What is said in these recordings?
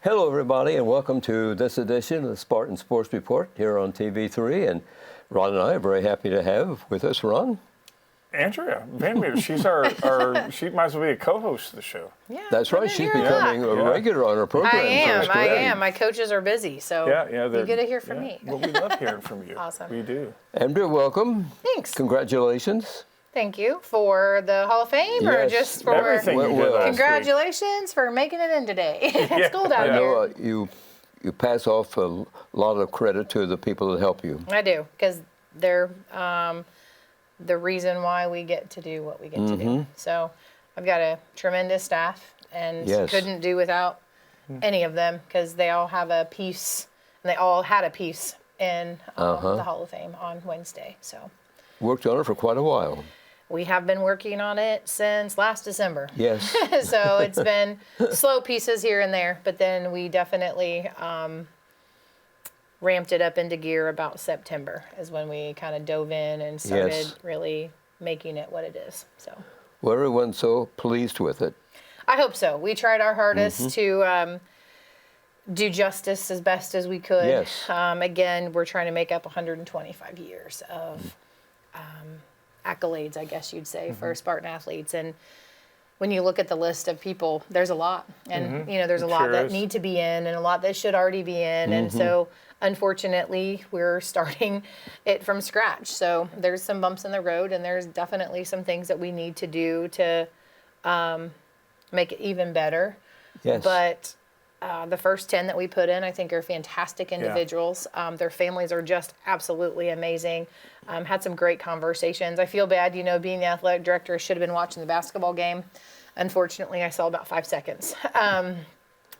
Hello, everybody, and welcome to this edition of the Spartan Sports Report here on TV3. And Ron and I are very happy to have with us, Ron. Andrea Van she's she might as well be a co-host of the show. Yeah, that's right. She's becoming a regular on our program. I am. My coaches are busy, so you get to hear from me. Well, we love hearing from you. Awesome. We do. Andrea, welcome. Thanks. Congratulations. Thank you for the Hall of Fame, or just for everything you did last congratulations for making it in today. It's cold out here. You pass off a lot of credit to the people that help you. I do, because they're the reason why we get to do what we get to do. So I've got a tremendous staff, and couldn't do without any of them, because they all have a piece, and they all had a piece in the Hall of Fame on Wednesday. So worked on it for quite a while. We have been working on it since last December. Yes. So it's been slow pieces here and there, but then we definitely ramped it up into gear about September is when we kind of dove in and started really making it what it is. So. Well, everyone's so pleased with it. I hope so. We tried our hardest to do justice as best as we could. Yes. Again, we're trying to make up 125 years of accolades, I guess you'd say, for Spartan athletes. And when you look at the list of people, there's a lot. And, there's a lot that need to be in and a lot that should already be in. And so, unfortunately, we're starting it from scratch. So there's some bumps in the road, and there's definitely some things that we need to do to make it even better. Yes. But the first 10 that we put in, I think, are fantastic individuals. Their families are just absolutely amazing. Had some great conversations. I feel bad, being the athletic director, I should have been watching the basketball game. Unfortunately, I saw about 5 seconds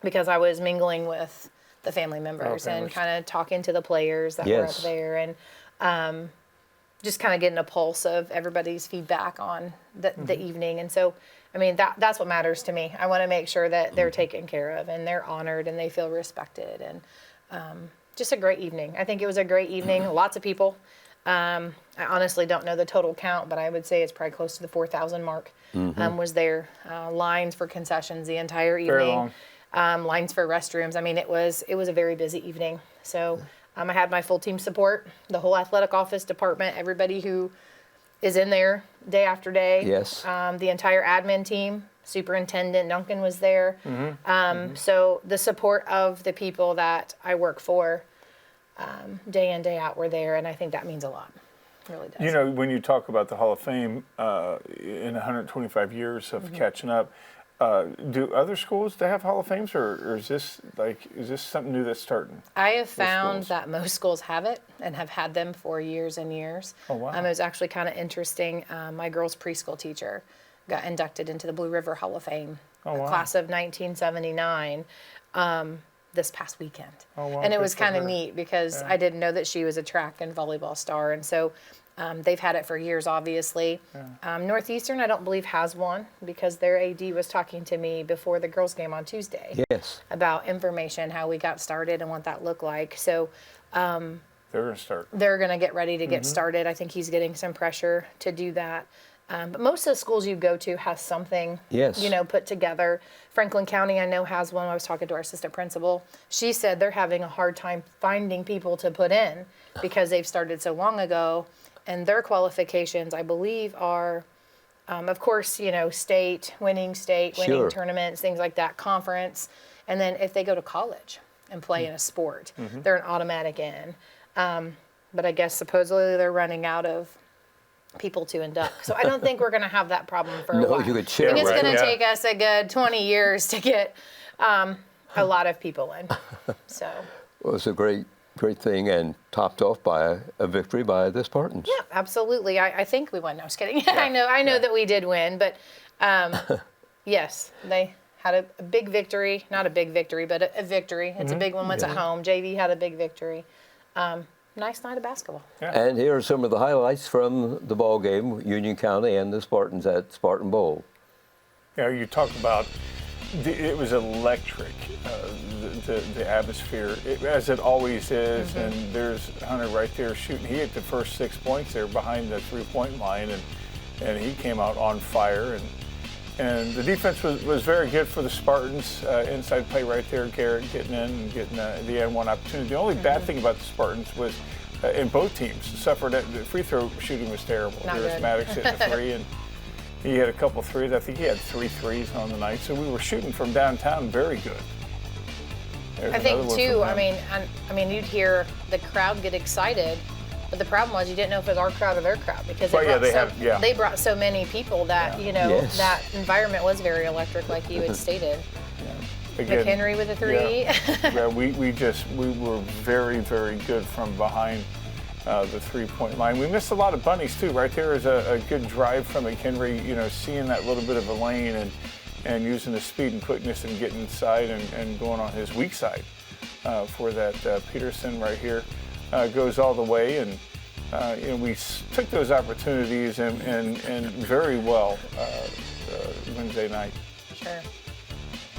because I was mingling with the family members and kind of talking to the players that were up there, and just kind of getting a pulse of everybody's feedback on the evening. And so, I mean, that's what matters to me. I want to make sure that they're taken care of and they're honored and they feel respected, and just a great evening. I think it was a great evening. Lots of people. I honestly don't know the total count, but I would say it's probably close to the 4,000 mark was there. Lines for concessions the entire evening. Very long. Lines for restrooms. I mean, it was a very busy evening. So I had my full team support, the whole athletic office department, everybody who is in there day after day. Yes. The entire admin team, Superintendent Duncan was there. So the support of the people that I work for day in, day out were there, and I think that means a lot. It really does. When you talk about the Hall of Fame in 125 years of catching up, do other schools have Hall of Fames, or is this something new that's starting? I have found that most schools have it and have had them for years and years. Oh, wow. It was actually kind of interesting. My girls' preschool teacher got inducted into the Blue River Hall of Fame, class of 1979, this past weekend. Oh, wow. And it was kind of neat because I didn't know that she was a track and volleyball star, and so they've had it for years, obviously. Northeastern, I don't believe, has one because their AD was talking to me before the girls' game on Tuesday about information, how we got started and what that looked like. So they're going to start. They're going to get ready to get started. I think he's getting some pressure to do that. But most of the schools you go to has something, put together. Franklin County, I know, has one. I was talking to our assistant principal. She said they're having a hard time finding people to put in because they've started so long ago. And their qualifications, I believe, are, of course, state, winning tournaments, things like that, conference. And then if they go to college and play in a sport, they're an automatic in. But I guess supposedly they're running out of people to induct. So I don't think we're going to have that problem for a while. You could share. I think it's going to take us a good 20 years to get a lot of people in. So. Well, it's a great thing, and topped off by a victory by the Spartans. Yeah, absolutely. I think we won. No, I was kidding. Yeah. I know that we did win, but yes, they had a big victory. Not a big victory, but a victory. It's a big one once at home. JV had a big victory. Nice night of basketball. Yeah. And here are some of the highlights from the ball game, Union County and the Spartans at Spartan Bowl. You talk about it was electric, the atmosphere, as it always is. And there's Hunter right there shooting. He hit the first 6 points there behind the three-point line, and he came out on fire. And And the defense was very good for the Spartans. Inside play right there, Garrett getting in and getting the N1 opportunity. The only bad thing about the Spartans was, in both teams, suffered the free throw shooting was terrible. Not There was good. Maddox hitting a three, and he had a couple threes. I think he had 3 threes on the night. So we were shooting from downtown very good. There's I think another one too. from I him. mean, you'd hear the crowd get excited, but the problem was you didn't know if it was our crowd or their crowd because Well, yeah, they brought so many people that Yes. that environment was very electric, like you had stated. Again, McHenry with a three. Yeah, we were very, very good from behind the 3-point line. We missed a lot of bunnies too. Right there is a good drive from McHenry. Seeing that little bit of a lane and using the speed and quickness and getting inside and going on his weak side for that. Peterson right here goes all the way, and we took those opportunities and very well Wednesday night. Sure.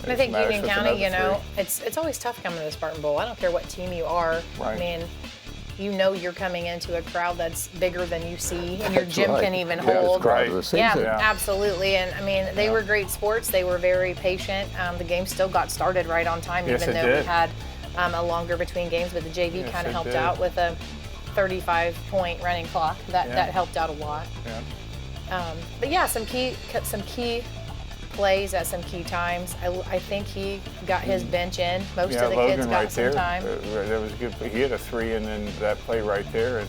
And I think Maddox Union with County, another it's always tough coming to the Spartan Bowl. I don't care what team you are. Right. I mean, you're coming into a crowd that's bigger than you see, and your That's gym right. can even Yeah, it's hold. crowd of the Yeah, season. absolutely. And I mean, they were great sports. They were very patient. The game still got started right on time, Yes, even it though we did. had a longer between games. But the JV Yes, kind it of helped did. out with a 35-point running clock. That helped out a lot. Yeah. But yeah, some key plays at some key times. I think he got his bench in. Most Yeah, of the Logan kids got right some there. time. That was good. He had a three, and then that play right there. And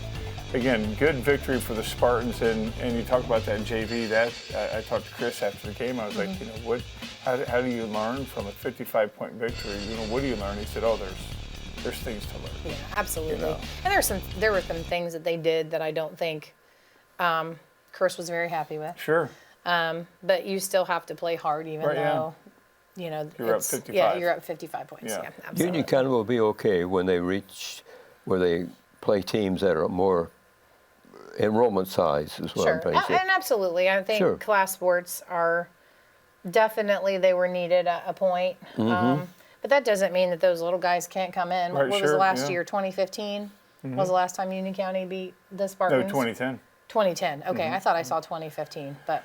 again, good victory for the Spartans. And you talk about that JV. That I talked to Chris after the game. I was like, what? How do you learn from a 55-point victory? What do you learn? He said, there's things to learn. Yeah, absolutely. And there were some things that they did that I don't think Chris was very happy with. Sure. But you still have to play hard, even Right, yeah. though You're up it's 55. Yeah, you're up 55 points. Yeah. Yeah, absolutely. Union County will be okay when they reach where they play teams that are more enrollment size, is what I'm Sure, trying to say. and absolutely. I think Sure. class sports are definitely they were needed at a point. But that doesn't mean that those little guys can't come in. Right, What was sure, the last yeah. year? 2015 was the last time Union County beat the No, Spartans. 2010. 2010. Okay, I thought I saw 2015, but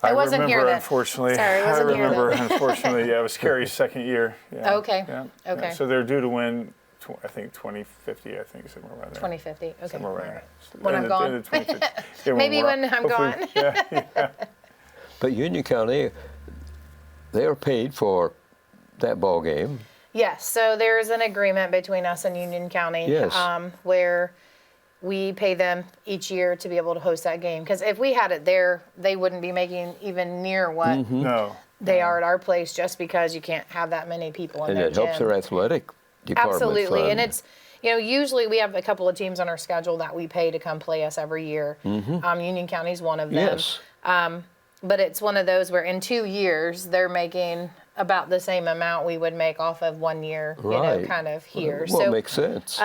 I wasn't remember, here then. unfortunately. Sorry, I wasn't here then. Unfortunately, yeah, it was Carrie's second year. Yeah, Okay, yeah, okay. Yeah. So they're due to win, I think, 2050, I think, somewhere around there. 2050. Okay. Somewhere around all there. right. When I'm End gone. of 2050. Yeah, Maybe we're- when I'm hopefully- gone. Yeah, But Union County, they are paid for that ball game. Yes, so there's an agreement between us and Union County Yes. where we pay them each year to be able to host that game. Because if we had it there, they wouldn't be making even near what no. they are at our place, just because you can't have that many people in And their it helps gym. their athletic department. Absolutely, fund. and it's usually we have a couple of teams on our schedule that we pay to come play us every year. Union County's one of them. Yes. But it's one of those where in 2 years they're making about the same amount we would make off of 1 year, Right. kind of here. Well, so it makes sense.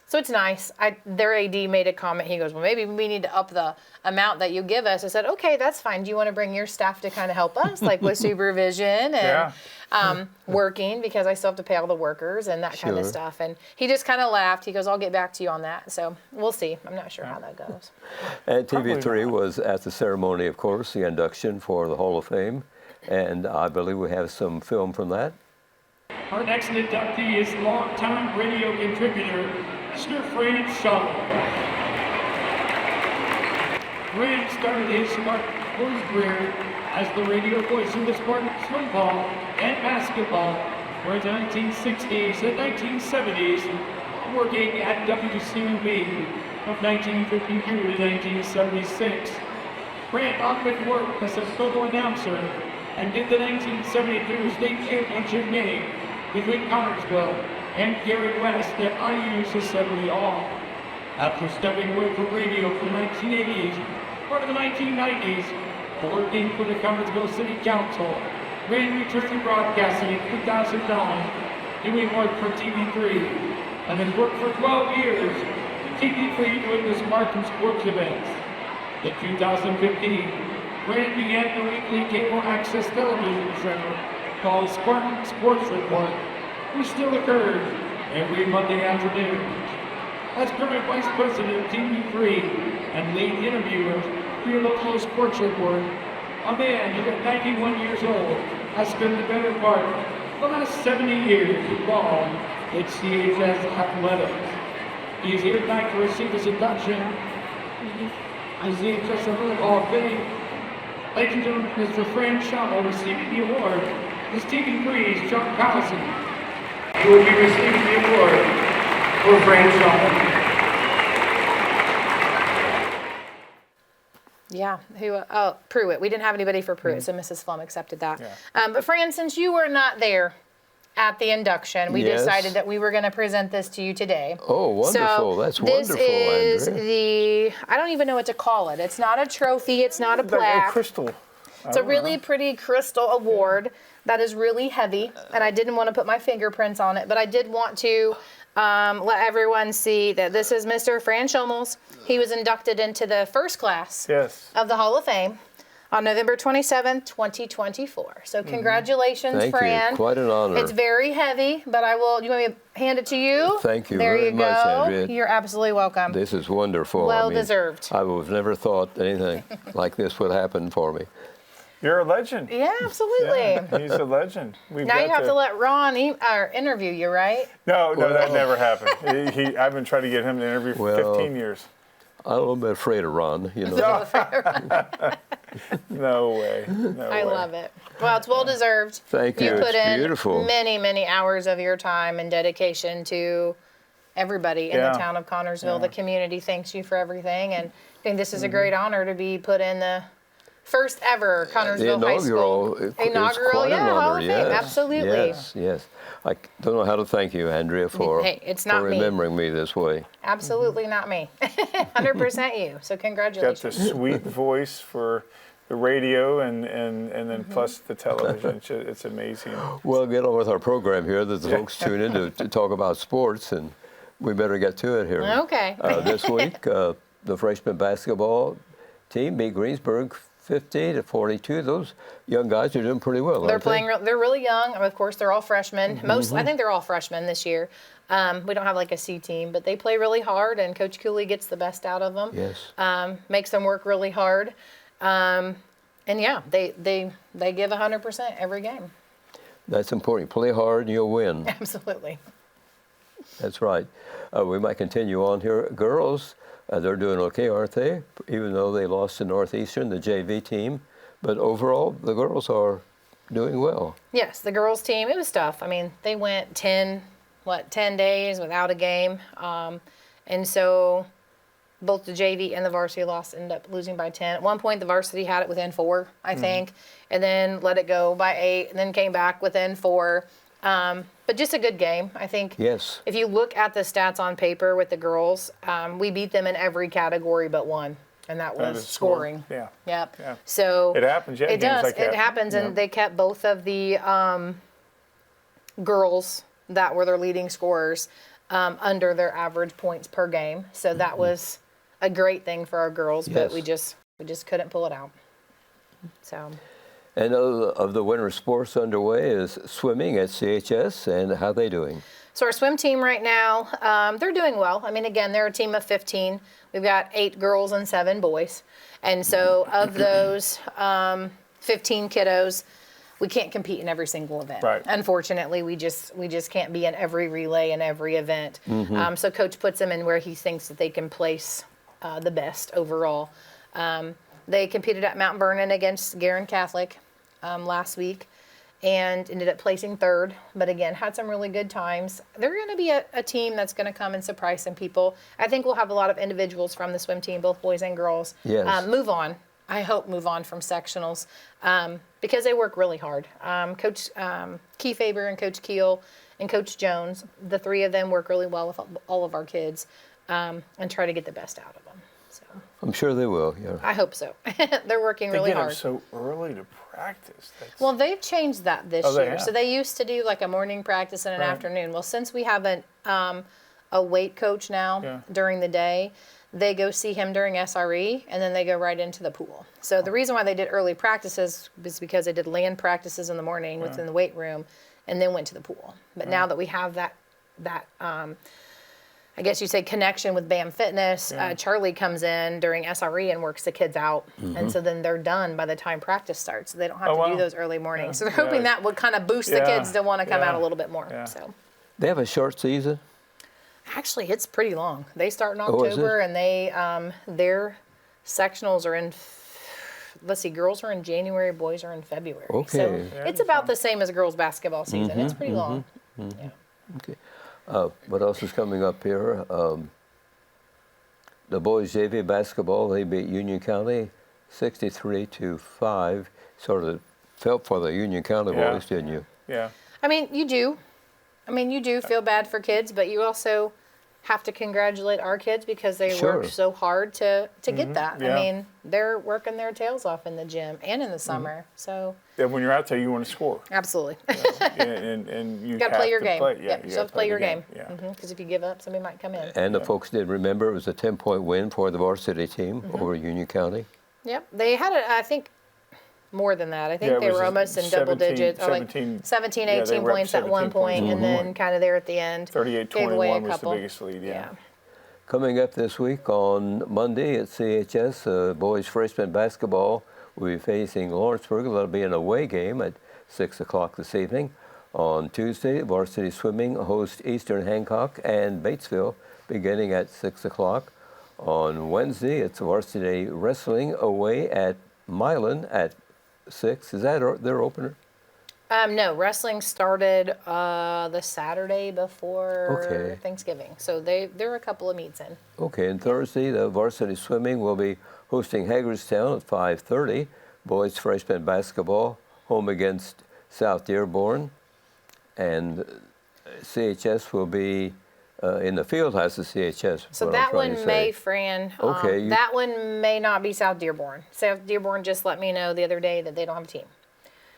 so it's nice. Their AD made a comment. He goes, well, maybe we need to up the amount that you give us. I said, okay, that's fine. Do you want to bring your staff to kind of help us, like with supervision and working, because I still have to pay all the workers and that kind of Sure. stuff. And he just kind of laughed. He goes, I'll get back to you on that. So we'll see. I'm not sure how that goes. And Probably TV3 not. was at the ceremony, of course, the induction for the Hall of Fame. And I believe we have some film from that. Our next inductee is longtime radio contributor, Mr. Fran Shaw. Fran started his Spartan sports career as the radio voice of the Spartan swim ball and basketball for the 1960s and 1970s, working at WCUB from 1952 to 1976. Fran often worked as a photo announcer and did the 1972 state championship game between Connersville and Gary West at IU's Assembly Hall. After stepping away from radio from the 1980s, part of the 1990s, working for the Connersville City Council, Fran returned to broadcasting in 2009, doing work for TV3, and then worked for 12 years at TV3 doing the Spartan sports events. In 2015, Fran began the weekly cable access television show called Spartan Sports Report, which still occurs every Monday afternoon. As current Vice President of TV3 and lead interviewer for the Local Sports Report, A man who at 91 years old has spent the better part of the last 70 years involved in CHS athletics. He is here tonight to receive his induction as the CHS Hall of Fame. Ladies and gentlemen, Mr. Fran Schammel receiving the award is Stephen Breeze, Chuck Powson, who will be receiving the award for Fran Schammel. Yeah, Pruitt. We didn't have anybody for Pruitt, so Mrs. Flum accepted that. Yeah. But Fran, since you were not there at the induction, we decided that we were going to present this to you today. Oh, wonderful. So that's wonderful, this is Andrea. I don't even know what to call it. It's not a trophy. It's not a plaque. Like a crystal. It's a really pretty crystal award that is really heavy, and I didn't want to put my fingerprints on it, but I did want to let everyone see that this is Mr. Fran Schammel. He was inducted into the first class of the Hall of Fame on November 27th, 2024. So congratulations, Thank Fran. you. Quite an honor. It's very heavy, but you want me to hand it to you? Thank you there very you go. much, Andrea. You're absolutely welcome. This is wonderful. Well deserved. I would have never thought anything like this would happen for me. You're a legend. Yeah, absolutely. Yeah, he's a legend. Now you have to let Ron interview you, right? No, that never happened. I've been trying to get him to interview for 15 years. I'm a little bit afraid of Ron, you know. No way. I love it. Well, it's well deserved. Thank you. You put It's in beautiful. many, many hours of your time and dedication to everybody in the town of Connorsville. The community thanks you for everything, and I think this is a great honor to be put in the first ever Connorsville High School inaugural, Hall of Fame. Absolutely. Yes. I don't know how to thank you, Andrea, for remembering me this way. Absolutely not me. 100% you. So congratulations. Got the sweet voice for the radio and then plus the television. It's amazing. Well, get on with our program here. The folks tune in to talk about sports, and we better get to it here. Okay. This week, the freshman basketball team beat Greensburg 50-42. Those young guys are doing pretty well. They're playing. They're really young. Of course, they're all freshmen. I think they're all freshmen this year. We don't have like a C team, but they play really hard, and Coach Cooley gets the best out of them. Yes. Makes them work really hard, and yeah, they give 100% every game. That's important. Play hard, and you'll win. Absolutely. That's right. We might continue on here. Girls. They're doing okay, aren't they? Even though they lost to Northeastern, the JV team. But overall, the girls are doing well. Yes, the girls team, it was tough. I mean, they went 10 days without a game. And so both the JV and the varsity ended up losing by 10. At one point, the varsity had it within 4, I think, and then let it go by 8, and then came back within 4. But just a good game, I think. Yes. If you look at the stats on paper with the girls, we beat them in every category but one, and that was scoring. Yeah. Yep. Yeah. So it happens. Yeah, it does. like it happens, and they kept both of the girls that were their leading scorers under their average points per game. So that was a great thing for our girls, but we just couldn't pull it out. So. And of the winter sports underway is swimming at CHS, and how are they doing? So our swim team right now, they're doing well. I mean, again, they're a team of 15. We've got 8 girls and 7 boys. And so of those 15 kiddos, we can't compete in every single event. Right. Unfortunately, we just can't be in every relay and every event. So Coach puts them in where he thinks that they can place the best overall. They competed at Mount Vernon against Guerin Catholic last week and ended up placing 3rd, but again, had some really good times. They're going to be a team that's going to come and surprise some people. I think we'll have a lot of individuals from the swim team, both boys and girls, move on from sectionals because they work really hard. Coach Kiefaber and Coach Keel and Coach Jones, the 3 of them work really well with all of our kids and try to get the best out of them. So I'm sure they will, yeah. I hope so. They're working really hard. They get up so early to practice. Well, they've changed that this year. So they used to do like a morning practice and an afternoon. Well, since we have a weight coach now during the day, they go see him during SRE, and then they go right into the pool. So the reason why they did early practices was because they did land practices in the morning within the weight room, and then went to the pool. But now that we have that I guess you say connection with BAM Fitness. Charlie comes in during SRE and works the kids out, and so then they're done by the time practice starts. So they don't have to do those early mornings. So they're hoping that would kind of boost the kids to want to come out a little bit more. So They have a short season? actually, it's pretty long. They start in Oh, is it? October, and they their sectionals are in. Let's see, girls are in January, boys are in February. Okay. So Yeah, it's about the same as girls basketball season. It's pretty long. Yeah. Okay. What else is coming up here? The boys JV basketball, they beat Union County 63-5. Sort of felt for the Union County boys, didn't you? Yeah. I mean, you do. You do feel bad for kids, but you also have to congratulate our kids because they worked so hard to get that. Yeah. I mean, they're working their tails off in the gym and in the summer. So Yeah, when you're out there, you want to score. absolutely. and you Got to play your game. Play, Yep, you have to play your game. Yeah. Because if you give up, somebody might come in. And the folks did remember it was a 10-point win for the varsity team over Union County. Yep. They had it, I think, more than that. I think Yeah, it they was were almost in double 17 digits. Or like 17 17, yeah, they 18 were up points at one 17 points point, at and one then point. kind of there at the end. 38-21 was the biggest lead, yeah. Coming up this week on Monday at CHS, boys freshman basketball will be facing Lawrenceburg. That'll be an away game at 6 o'clock this evening. On Tuesday, varsity swimming hosts Eastern Hancock and Batesville beginning at 6 o'clock. On Wednesday, it's varsity wrestling away at Milan at 6. Is that their opener? No, wrestling started the Saturday before Thanksgiving. So there are a couple of meets in. Okay, and Thursday, the varsity swimming will be hosting Hagerstown at 5:30. Boys freshman basketball home against South Dearborn. And CHS will be in the field house of CHS. So what that I'm trying to one say. may, Fran, that one may not be South Dearborn. South Dearborn just let me know the other day that they don't have a team.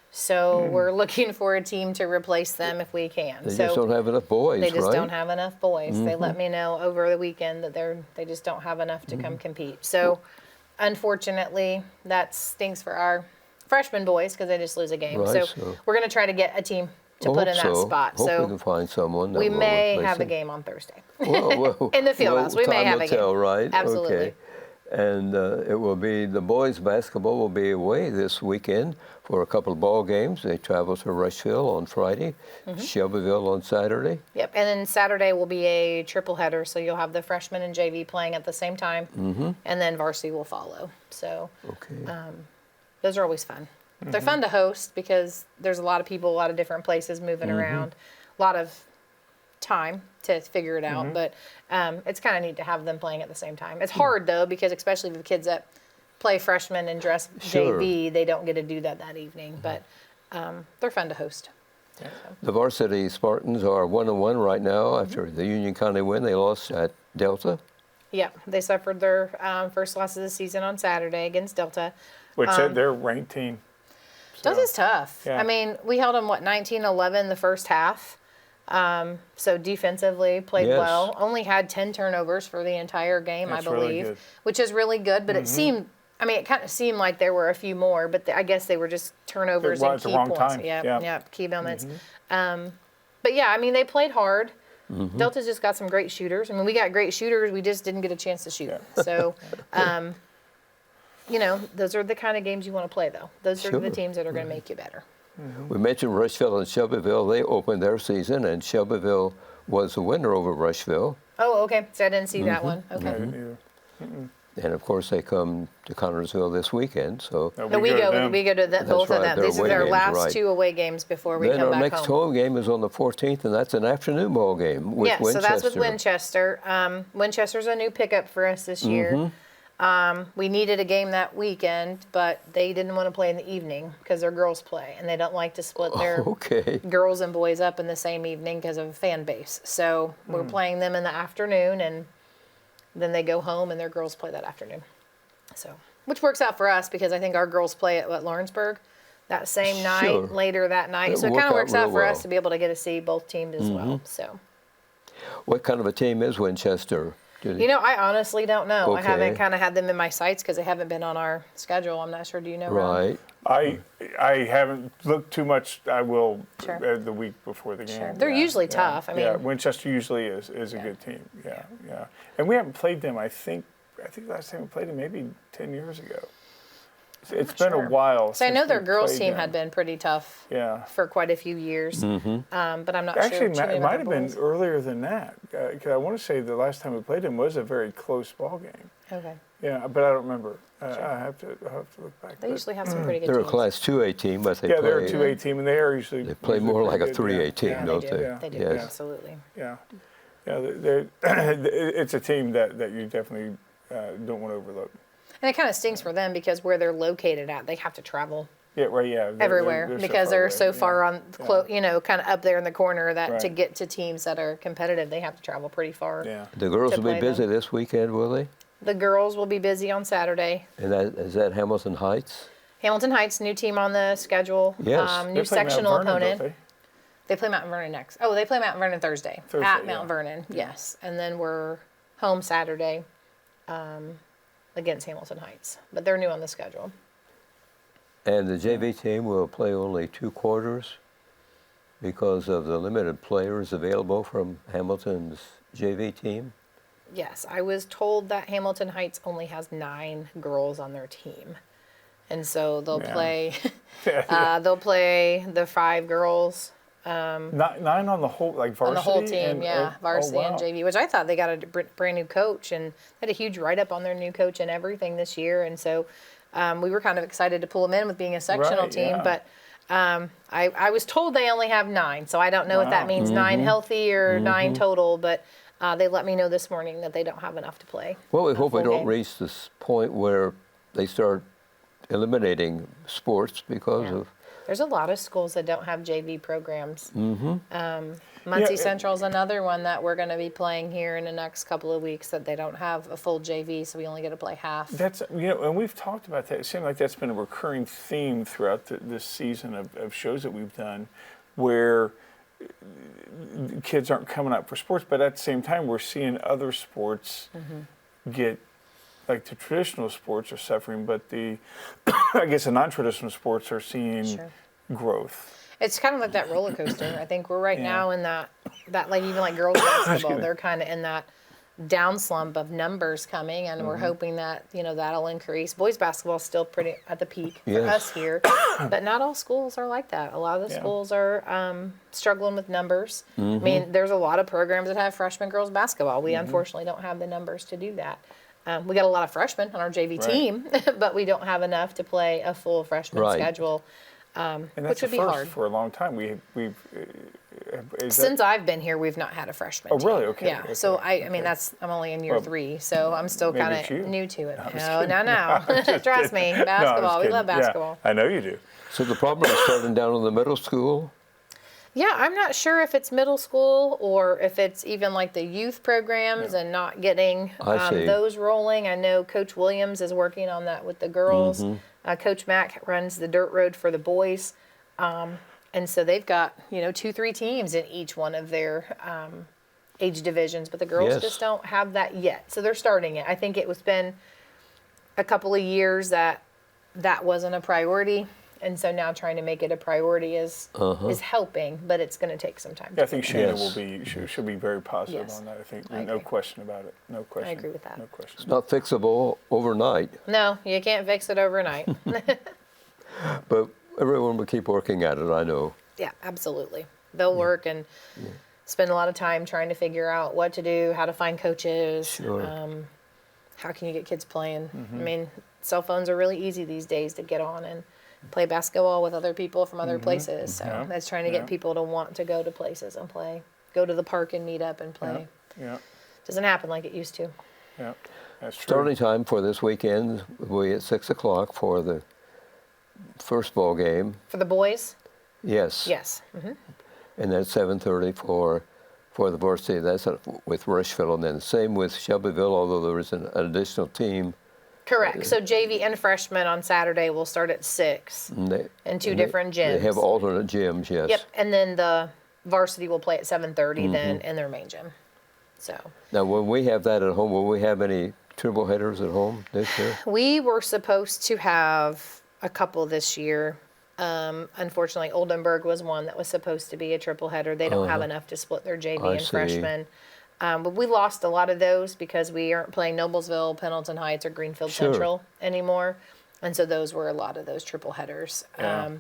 So we're looking for a team to replace them if we can. They just don't have enough boys, They just right? don't have enough boys. They let me know over the weekend that they just don't have enough to come compete. So unfortunately, that stinks for our freshman boys because they just lose a game. Right, so we're going to try to get a team to I put in hope that so. spot. Hope So we can find someone that we will may replace have a them. game on Thursday. Well, In the field house. We may time have will a game. tell, right? Absolutely. Okay. And it will be, the boys basketball will be away this weekend for a couple of ball games. They travel to Rushville on Friday, Shelbyville on Saturday. Yep, and then Saturday will be a triple header, so you'll have the freshmen and JV playing at the same time, and then varsity will follow. So those are always fun. They're fun to host because there's a lot of people, a lot of different places moving around, a lot of time to figure it out, but it's kind of neat to have them playing at the same time. It's hard though, because especially the kids that play freshman and dress JV, they don't get to do that evening, but they're fun to host. So. The varsity Spartans are 1-1 right now after the Union County win. They lost at Delta. Yeah, they suffered their first loss of the season on Saturday against Delta. Which they're ranked team. So, Delta's tough. Yeah. I mean, we held them, 19-11 the first half. So defensively played Yes. well. Only had 10 turnovers for the entire game, That's I really believe, good. which is really good. But it seemed, it kind of seemed like there were a few more, but I guess they were just turnovers Well, and at the key wrong points. time. Yeah, Yeah. key moments. But yeah, they played hard. Delta's just got some great shooters. We got great shooters. We just didn't get a chance to shoot. So, those are the kind of games you want to play, though. Those are the teams that are going to make you better. We mentioned Rushville and Shelbyville. They opened their season, and Shelbyville was the winner over Rushville. Oh, okay. So I didn't see that one. Okay. And of course, they come to Connorsville this weekend. So No, we go to both of right, them. their These are away their games, last right. 2 away games before we then come our back next home. home game is on the 14th, and that's an afternoon ball game with Yeah, Winchester. so that's with Winchester. Winchester's a new pickup for us this year. We needed a game that weekend, but they didn't want to play in the evening because their girls play, and they don't like to split their Okay. girls and boys up in the same evening because of fan base. So we're playing them in the afternoon, and then they go home, and their girls play that afternoon. So, which works out for us because I think our girls play at Lawrenceburg that same night, later that night. It'll So it work kind of out works out real for us well. to be able to get to see both teams as well. So What kind of a team is Winchester? You know, I honestly don't know. I Okay. haven't kind of had them in my sights because they haven't been on our schedule. I'm not sure. Do you know? Ron? Right. I haven't looked too much. I will Sure. the week before the game. Sure. They're usually tough. I mean, Winchester usually is a good team. Yeah. And we haven't played them. I think last time we played them maybe 10 years ago. It's been sure. a while. So I know since their we girls played team them. had been pretty tough. Yeah. For quite a few years. Mm-hmm. But I'm not Actually, sure. it might have been earlier than that. 'Cause I want to say the last time we played them was a very close ball game. Okay. Yeah, but I don't remember. I have to look back. They But usually have some pretty good They're a teams. Class 2A team, but they yeah, play. they're a 2A team, and they are usually. They play usually more pretty like a good, 3A team, Yeah, don't they do. they? They do. Yes. Absolutely. Yeah. It's a team that you definitely don't want to overlook. And it kind of stinks for them because where they're located at, they have to travel Yeah, right. Yeah. everywhere because they're so far away. on, you know, kind of up there in the corner that to Right. get to teams that are competitive, they have to travel pretty far. Yeah. The girls To will be play busy them. this weekend, will they? The girls will be busy on Saturday. And is that Hamilton Heights? Hamilton Heights, new team on the schedule. Yes. New They play Mount sectional Vernon, don't opponent. they? They play Mount Vernon next. Oh, they play Mount Vernon Thursday Thursday, at yeah. Mount Vernon. Yes, and then we're home Saturday against Hamilton Heights. But they're new on the schedule. And the JV team will play only 2 quarters because of the limited players available from Hamilton's JV team. Yes, I was told that Hamilton Heights only has 9 girls on their team, and so they'll Yeah. play. Yeah. They'll play the 5 girls 9 on the whole, like varsity. on the whole team. and- Varsity oh, wow. and JV, which I thought they got a brand new coach and had a huge write up on their new coach and everything this year, and so we were kind of excited to pull them in with being a sectional Right, team, yeah. but. I was told they only have 9, so I don't know if that Wow. means 9 healthy or 9 total, but they let me know this morning that they don't have enough to play. Well, we a hope we full don't game. reach this point where they start eliminating sports because Yeah. of. There's a lot of schools that don't have JV programs. Muncie Yeah, Central's another one that we're going to be playing here in the next couple of weeks that they don't have a full JV, so we only get to play half. That's, and we've talked about that. It seems like that's been a recurring theme throughout this season of shows that we've done, where kids aren't coming out for sports, but at the same time, we're seeing other sports get, like the traditional sports are suffering, but the, I guess the non-traditional sports are seeing Sure. growth. It's kind of like that roller coaster. I think we're right Yeah. now in that like even like girls basketball, they're kind of in that down slump of numbers coming, and we're hoping that that'll increase. Boys basketball is still pretty at the peak for Yes. us here, but not all schools are like that. A lot of the Yeah. schools are struggling with numbers. I mean, there's a lot of programs that have freshman girls basketball. We unfortunately don't have the numbers to do that. We got a lot of freshmen on our JV Right. team, but we don't have enough to play a full freshman Right. schedule, And that's which would a be first hard. for a long time. We've Since I've been here, we've not had a freshman. Oh, really? team. Okay, Yeah. okay, So I mean, okay. I'm only in year Well, 3, so I'm still maybe kind it's you. of new to it. I'm just No, kidding. no, No, I'm just Trust me, kidding. No, I'm basketball. just We love kidding. Yeah, basketball. I know you do. So the problem is starting down in the middle school. Yeah, I'm not sure if it's middle school or if it's even like the youth programs and not getting I see. those rolling. I know Coach Williams is working on that with the girls. Coach Mack runs the dirt road for the boys. And so they've got, 2-3 teams in each one of their age divisions, but the girls Yes. just don't have that yet. So they're starting it. I think it was been a couple of years that wasn't a priority. And so now trying to make it a priority is helping, but it's going to take some time. Yeah, I think Shannon Yes. should be very positive Yes. on that. I think I no agree. question about it. No question. agree with that. No question. It's not fixable overnight, No, you can't fix it overnight. but everyone will keep working at it, I know. Yeah, absolutely. They'll work and spend a lot of time trying to figure out what to do, how to find coaches, Sure. how can you get kids playing. I mean, cell phones are really easy these days to get on and play basketball with other people from other places. So Yeah. that's trying to get Yeah. people to want to go to places and play, go to the park and meet up and play. Yeah, Doesn't happen like it used to. yeah, that's true. Starting time for this weekend will be at 6 o'clock for the first ball game. For the boys, Yes. yes. And then 7:30 for the varsity. That's with Rushville, and then same with Shelbyville, although there is an additional team. Correct. So JV and freshmen on Saturday will start at 6 And they, in 2 and different gyms. They have alternate gyms, yes. Yep, and then the varsity will play at 7:30 then in their main gym. So Now, when we have that at home, will we have any triple headers at home this year? we were supposed to have a couple this year. Unfortunately, Oldenburg was one that was supposed to be a triple header. They don't have enough to split their JV I and see. freshmen. But we lost a lot of those because we aren't playing Noblesville, Pendleton Heights, or Greenfield Sure. Central anymore. And so those were a lot of those triple headers. Yeah.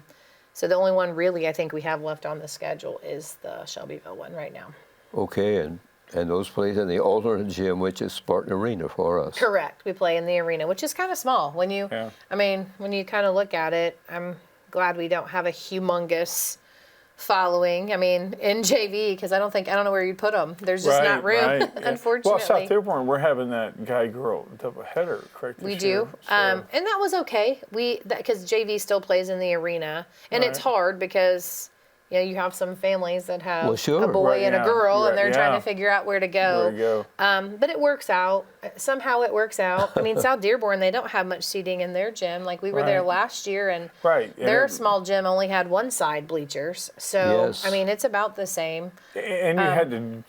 So the only one really I think we have left on the schedule is the Shelbyville one right now. Okay, and those plays in the alternate gym, which is Spartan Arena for us. Correct. We play in the arena, which is kind of small. When you, Yeah. I mean, when you kind of look at it, I'm glad we don't have a humongous following. I mean, in JV, because I don't know where you'd put them. There's just not room, yeah. unfortunately. Well, South Dearborn, we're having that guy-girl double header, correct? We this do, year, so- and that was okay. Because JV still plays in the arena, and it's Right. hard because you have some families that have Well, sure. a boy Right, and a yeah, girl, right, and they're trying yeah. to figure out where to go. There you go. But it works out. Somehow it works out. I mean, South Dearborn, they don't have much seating in their gym. Like we were there Right. last year, and Right, and their it- small gym only had one side bleachers. So Yes. I mean, it's about the same. And you had to,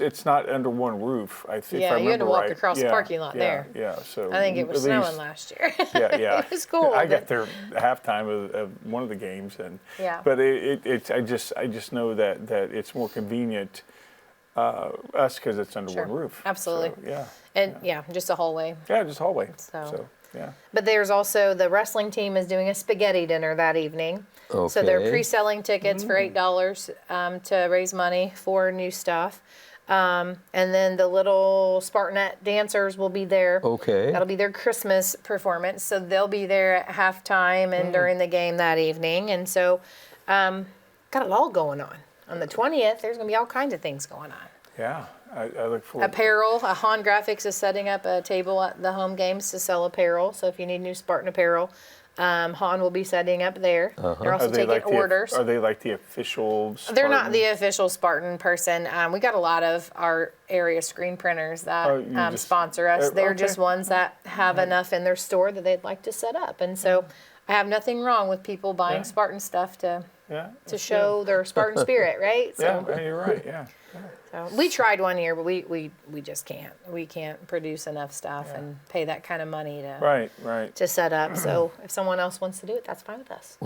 it's not under one roof, I think, if Yeah, I you had to remember walk right. across the Yeah, parking lot yeah, there. Yeah, so. I think it was at snowing least- last year. Yeah. It was cold. I got there halftime of one of the games, and Yeah. but I just know that it's more convenient us because it's under Sure. one roof. Absolutely. So, yeah. And just a hallway. Yeah, just hallway. So. Yeah. But there's also the wrestling team is doing a spaghetti dinner that evening. So they're Okay. pre-selling tickets for $8 to raise money for new stuff. And then the little Spartanette dancers will be there. Okay. That'll be their Christmas performance. So they'll be there at halftime and during the game that evening. And so got it all going on. On the 20th, there's going to be all kinds of things going on. Yeah. I look forward. Apparel. Han Graphics is setting up a table at the home games to sell apparel. So if you need new Spartan apparel, Han will be setting up there. They're also taking orders. Are they like the official? They're not Spartan? the official Spartan person. We got a lot of our area screen printers that Oh, you just- sponsor us. They're okay. just ones that have enough in their store that they'd like to set up. And so I have nothing wrong with people buying Yeah. Spartan stuff to Yeah. show their Spartan spirit, right? Yeah, So, you're right. Yeah. so we tried one year, but we just can't. We can't produce enough stuff and pay that kind of money to Right. to set up. So if someone else wants to do it, that's fine with us.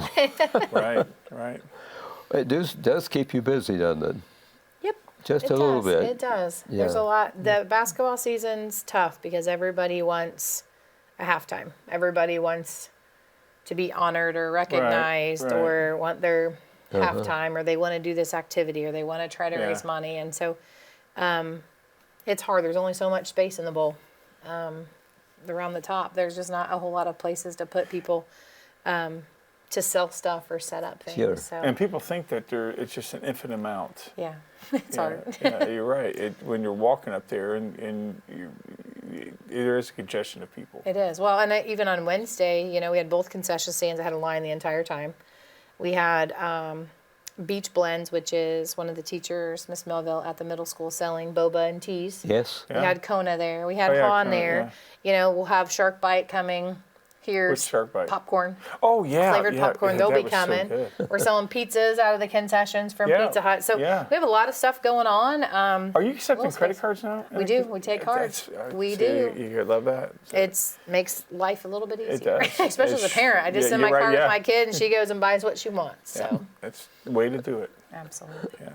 Right. It does keep you busy, doesn't it? Yep. Just It a little does. bit. It does. There's Yeah. a lot. The basketball season's tough because everybody wants a halftime. Everybody wants to be honored or recognized right. or want their halftime or they want to do this activity or they want to try to raise money. And so it's hard. There's only so much space in the bowl around the top. There's just not a whole lot of places to put people to sell stuff or set up things. Sure. So, And people think that it's just an infinite amount. yeah, it's hard. Yeah, you're right. When you're walking up there and there is a congestion of people. It is. Well, and even on Wednesday, we had both concession stands that had a line the entire time. We had Beach Blends, which is one of the teachers, Miss Melville, at the middle school selling boba and teas. Yes. We had Kona there. We had Oh, yeah, Han Kona, there. We'll have Shark Bite coming. Here's What's Shark Bite? popcorn, Oh yeah, flavored yeah, popcorn. yeah, They'll that be was so coming. good. We're selling pizzas out of the concessions from Yeah, Pizza Hut. So yeah. we have a lot of stuff going on. Are you accepting Well, credit space. cards now? We do. We take cards. We see, do. You love that. It makes life a little bit easier, does. especially as a It's- parent. I just yeah, send my you're right, card yeah. with my kid, and she goes and buys what she wants. So, That's the way to do it. absolutely.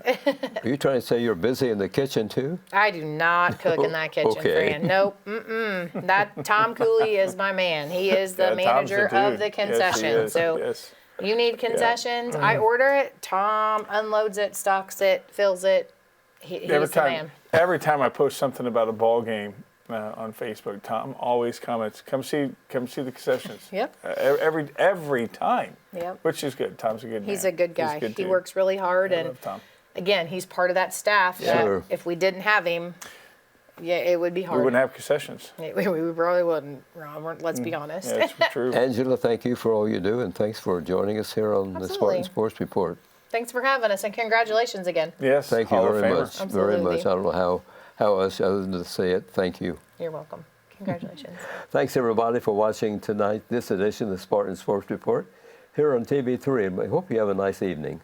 Are you trying to say you're busy in the kitchen too? I do not cook in that kitchen, Okay. Fran. Nope. That Tom Cooley is my man. He is the Yeah, Tom's manager dude. of the Yes, he concession. is. So Yes. you need concessions. I order it. Tom unloads it, stocks it, fills it. He's the man. Every time I post something about a ball game on Facebook, Tom always comments, "Come see the concessions." Yep. Every time. Yep. Which is good. Tom's a good man. He's a good guy. He's a good He dude. works really hard, I and love Tom. again, he's part of that staff. Sure. That if we didn't have him, it would be hard. We wouldn't have concessions. We probably wouldn't, Ron. Let's be honest. Yeah, it's true. Angela, thank you for all you do, and thanks for joining us here on the Absolutely. Spartan Sports Report. Thanks for having us, and congratulations again. Yes. Thank you Hall of very Famer. much. Very Absolutely. much. I don't know how else other than to say it. Thank you. You're welcome. Congratulations. Thanks everybody for watching tonight this edition of the Spartan Sports Report here on TV3, and I hope you have a nice evening.